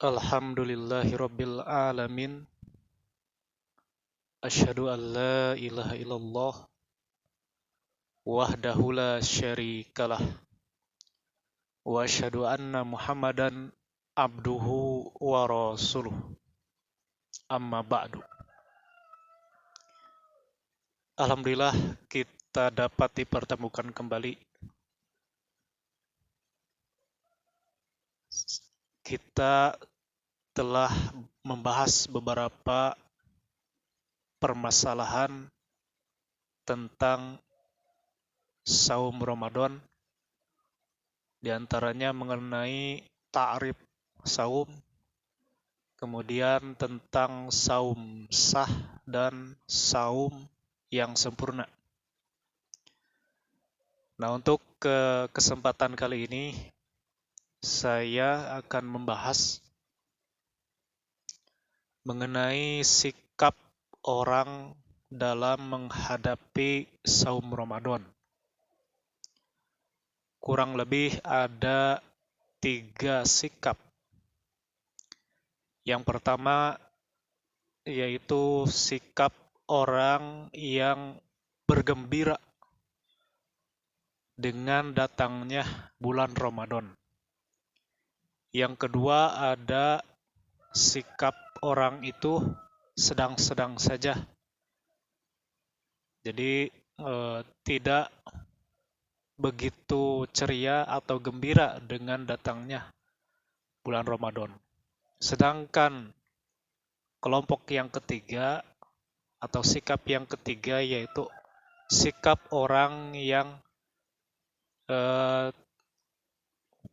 Alhamdulillahirabbil alamin. Asyhadu an la ilaha illallah wahdahu la syarikalah wa asyhadu anna Muhammadan abduhu wa rasuluh. Amma ba'du. Alhamdulillah kita dapat dipertemukan kembali. Kita telah membahas beberapa permasalahan tentang saum Ramadan, di antaranya mengenai ta'rif saum, kemudian tentang saum sah dan saum yang sempurna. Nah, untuk kesempatan kali ini saya akan membahas mengenai sikap orang dalam menghadapi saum Ramadan. Kurang lebih ada 3 sikap. Yang pertama yaitu sikap orang yang bergembira dengan datangnya bulan Ramadan. Yang kedua ada sikap orang itu sedang-sedang saja. Jadi tidak begitu ceria atau gembira dengan datangnya bulan Ramadan. Sedangkan kelompok yang ketiga atau sikap yang ketiga yaitu sikap orang yang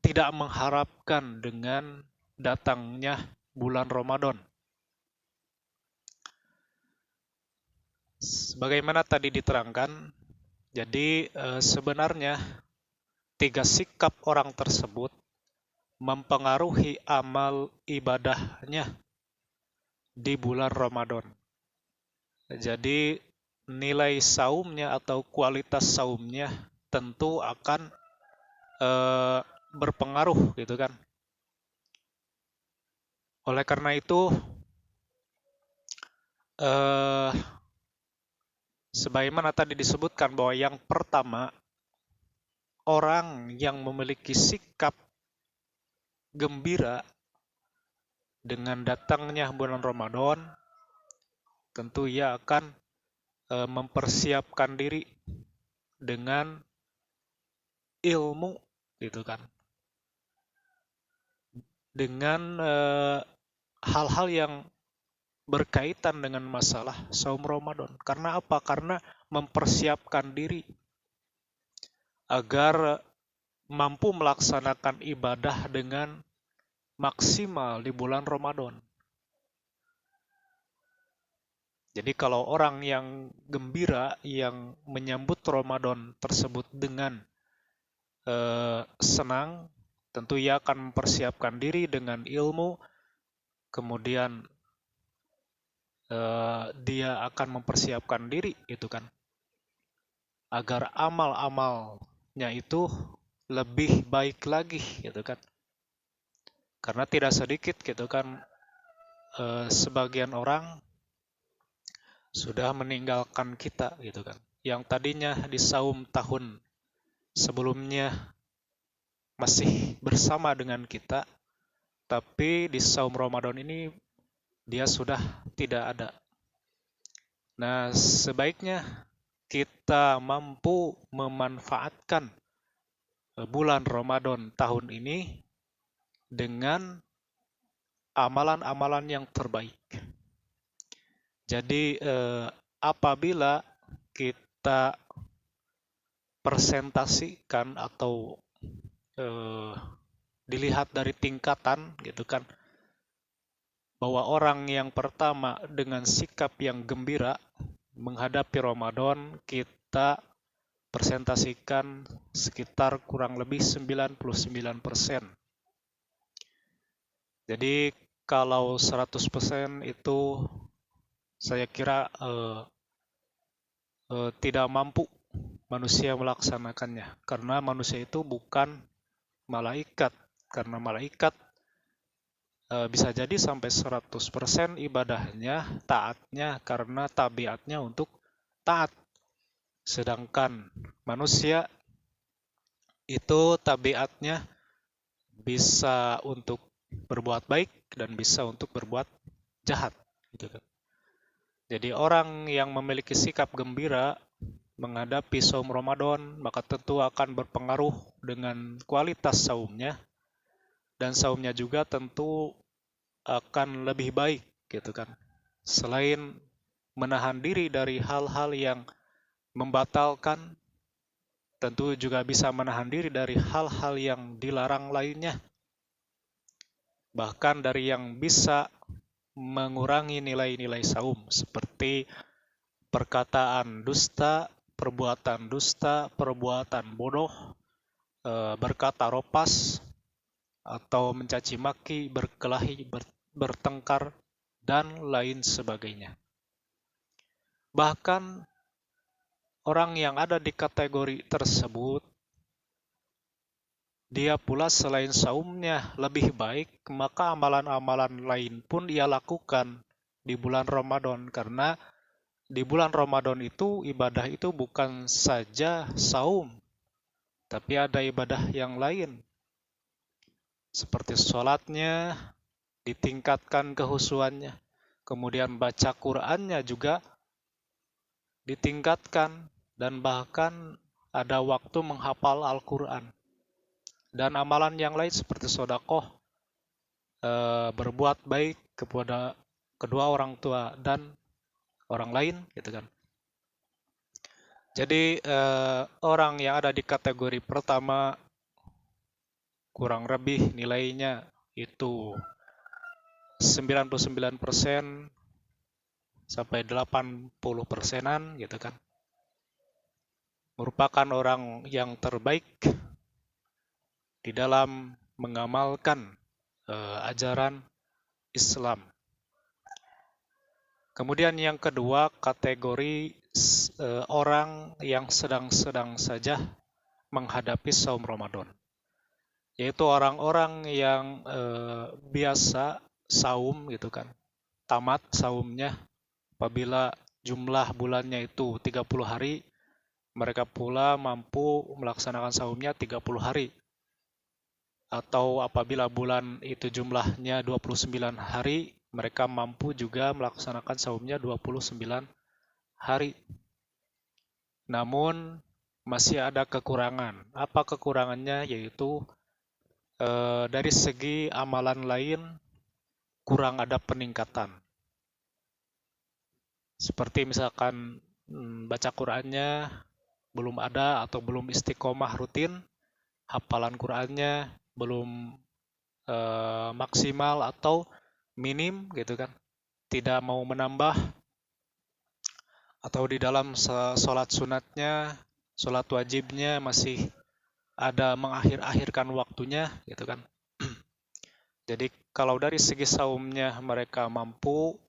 tidak mengharapkan dengan datangnya bulan Ramadan. Sebagaimana tadi diterangkan, jadi sebenarnya 3 sikap orang tersebut mempengaruhi amal ibadahnya di bulan Ramadan. Jadi nilai saumnya atau kualitas saumnya tentu akan berpengaruh gitu kan. Oleh karena itu sebagaimana tadi disebutkan bahwa yang pertama, orang yang memiliki sikap gembira dengan datangnya bulan Ramadan, tentu ia akan mempersiapkan diri dengan ilmu gitu kan. Dengan hal-hal yang berkaitan dengan masalah saum Ramadan. Karena apa? Karena mempersiapkan diri agar mampu melaksanakan ibadah dengan maksimal di bulan Ramadan. Jadi kalau orang yang gembira, yang menyambut Ramadan tersebut dengan senang, tentu ia akan mempersiapkan diri dengan ilmu, kemudian dia akan mempersiapkan diri gitu kan, agar amal-amalnya itu lebih baik lagi gitu kan. Karena tidak sedikit gitu kan sebagian orang sudah meninggalkan kita gitu kan, yang tadinya di saum tahun sebelumnya masih bersama dengan kita, tapi di saum Ramadan ini dia sudah tidak ada. Nah, sebaiknya kita mampu memanfaatkan bulan Ramadan tahun ini dengan amalan-amalan yang terbaik. Jadi apabila kita presentasikan atau dilihat dari tingkatan gitu kan, bahwa orang yang pertama dengan sikap yang gembira menghadapi Ramadan, kita presentasikan sekitar kurang lebih 99%. Jadi kalau 100% itu saya kira tidak mampu manusia melaksanakannya, karena manusia itu bukan malaikat. Karena malaikat bisa jadi sampai 100% ibadahnya, taatnya karena tabiatnya untuk taat. Sedangkan manusia itu tabiatnya bisa untuk berbuat baik dan bisa untuk berbuat jahat, gitu kan. Jadi orang yang memiliki sikap gembira menghadapi saum Ramadan, maka tentu akan berpengaruh dengan kualitas saumnya, dan saumnya juga tentu akan lebih baik, gitu kan. Selain menahan diri dari hal-hal yang membatalkan, tentu juga bisa menahan diri dari hal-hal yang dilarang lainnya. Bahkan dari yang bisa mengurangi nilai-nilai saum, seperti perkataan dusta, perbuatan bodoh, berkata ropas, atau mencaci maki, berkelahi, bertengkar, dan lain sebagainya. Bahkan orang yang ada di kategori tersebut, dia pula selain saumnya lebih baik, maka amalan-amalan lain pun ia lakukan di bulan Ramadan. Karena di bulan Ramadan itu ibadah itu bukan saja saum, tapi ada ibadah yang lain. Seperti sholatnya, ditingkatkan kehusuannya. Kemudian baca Qur'annya juga ditingkatkan. Dan bahkan ada waktu menghafal Al-Quran. Dan amalan yang lain seperti sodakoh, berbuat baik kepada kedua orang tua dan orang lain, gitu kan. Jadi orang yang ada di kategori pertama kurang lebih nilainya itu 99% sampai 80%-an, gitu kan. Merupakan orang yang terbaik di dalam mengamalkan ajaran Islam. Kemudian yang kedua, kategori orang yang sedang-sedang saja menghadapi saum Ramadan, yaitu orang-orang yang biasa saum, gitu kan, tamat saumnya apabila jumlah bulannya itu 30 hari, mereka pula mampu melaksanakan saumnya 30 hari. Atau apabila bulan itu jumlahnya 29 hari, mereka mampu juga melaksanakan saumnya 29 hari. Namun masih ada kekurangan. Apa kekurangannya? Yaitu dari segi amalan lain kurang ada peningkatan. Seperti misalkan baca Qur'annya belum ada atau belum istiqomah rutin, hafalan Qur'annya belum maksimal atau minim, gitu kan. Tidak mau menambah, atau di dalam sholat sunatnya, sholat wajibnya masih ada mengakhir-akhirkan waktunya, gitu kan. Jadi kalau dari segi saumnya mereka mampu,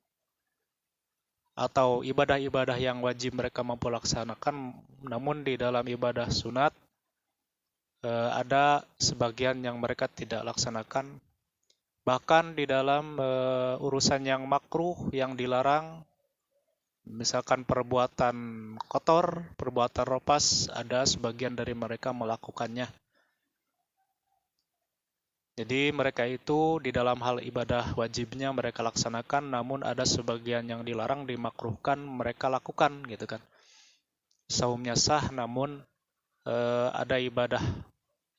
atau ibadah-ibadah yang wajib mereka mampu laksanakan, namun di dalam ibadah sunat ada sebagian yang mereka tidak laksanakan. Bahkan di dalam urusan yang makruh, yang dilarang, misalkan perbuatan kotor, perbuatan ropas, ada sebagian dari mereka melakukannya. Jadi mereka itu di dalam hal ibadah wajibnya mereka laksanakan, namun ada sebagian yang dilarang, dimakruhkan, mereka lakukan, gitu kan. Saumnya sah, namun ada ibadah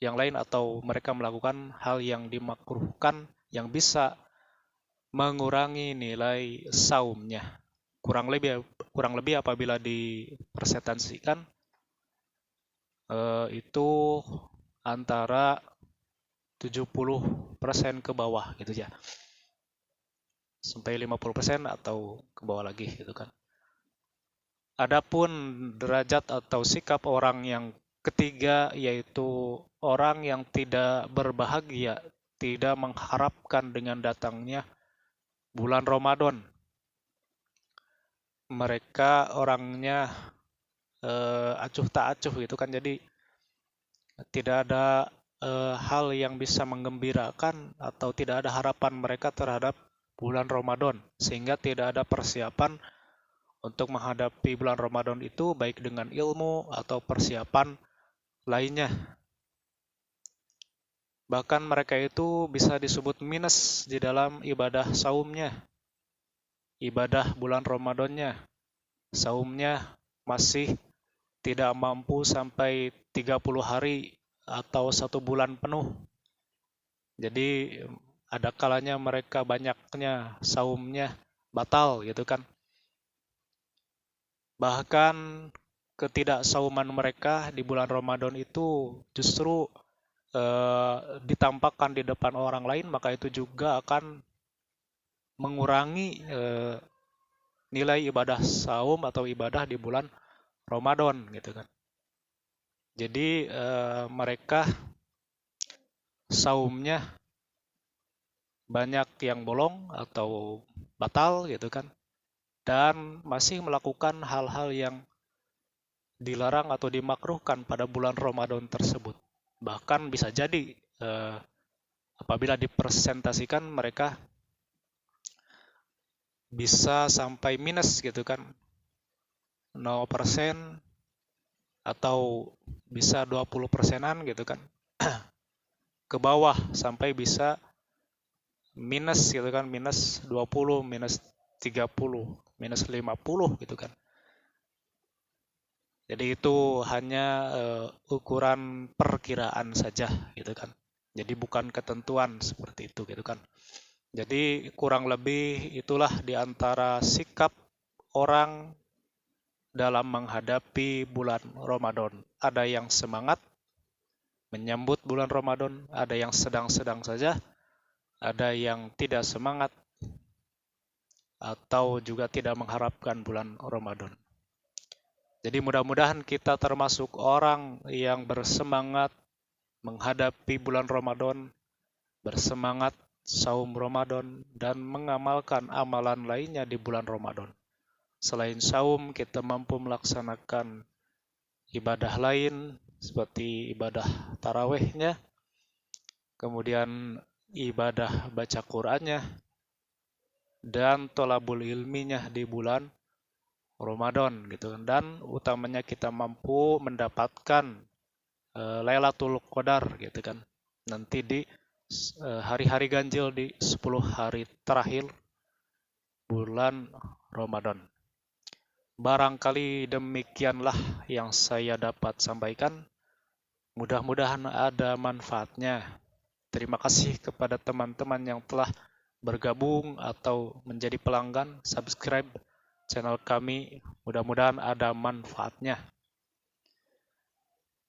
yang lain atau mereka melakukan hal yang dimakruhkan yang bisa mengurangi nilai saumnya. Kurang lebih apabila dipresentasikan itu antara 70% ke bawah, gitu ya. Sampai 50% atau ke bawah lagi, gitu kan. Adapun derajat atau sikap orang yang ketiga, yaitu orang yang tidak berbahagia, tidak mengharapkan dengan datangnya bulan Ramadan. Mereka orangnya acuh tak acuh, gitu kan. Jadi tidak ada hal yang bisa menggembirakan atau tidak ada harapan mereka terhadap bulan Ramadan, sehingga tidak ada persiapan untuk menghadapi bulan Ramadan itu baik dengan ilmu atau persiapan lainnya. Bahkan mereka itu bisa disebut minus di dalam ibadah saumnya, ibadah bulan Ramadannya. Saumnya masih tidak mampu sampai 30 hari atau 1 bulan penuh. Jadi ada kalanya mereka banyaknya saumnya batal gitu kan. Bahkan ketidaksauman mereka di bulan Ramadan itu justru ditampakkan di depan orang lain, maka itu juga akan mengurangi nilai ibadah saum atau ibadah di bulan Ramadan gitu kan. Jadi mereka saumnya banyak yang bolong atau batal gitu kan, dan masih melakukan hal-hal yang dilarang atau dimakruhkan pada bulan Ramadan tersebut. Bahkan bisa jadi apabila dipresentasikan mereka bisa sampai minus gitu kan, 0% atau bisa 20%-an gitu kan, ke bawah sampai bisa minus gitu kan, minus 20, minus 30, minus 50 gitu kan. Jadi itu hanya ukuran perkiraan saja gitu kan. Jadi bukan ketentuan seperti itu gitu kan. Jadi kurang lebih itulah di antara sikap orang dalam menghadapi bulan Ramadan. Ada yang semangat menyambut bulan Ramadan, ada yang sedang-sedang saja, ada yang tidak semangat atau juga tidak mengharapkan bulan Ramadan. Jadi mudah-mudahan kita termasuk orang yang bersemangat menghadapi bulan Ramadan, bersemangat saum Ramadan, dan mengamalkan amalan lainnya di bulan Ramadan. Selain saum, kita mampu melaksanakan ibadah lain seperti ibadah tarawihnya, kemudian ibadah baca Qur'annya, dan tolabul ilminya di bulan Ramadan gitu kan. Dan utamanya kita mampu mendapatkan Lailatul Qadar gitu kan. Nanti di hari-hari ganjil di 10 hari terakhir bulan Ramadan. Barangkali demikianlah yang saya dapat sampaikan. Mudah-mudahan ada manfaatnya. Terima kasih kepada teman-teman yang telah bergabung atau menjadi pelanggan, subscribe channel kami. Mudah-mudahan ada manfaatnya.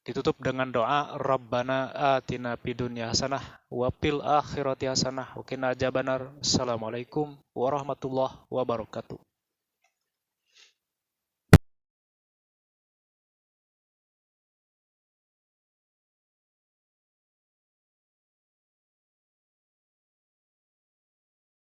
Ditutup dengan doa, Rabbana atina fid dunya hasanah wa fil akhirati hasanah wa qina adzabannar. Assalamualaikum warahmatullahi wabarakatuh.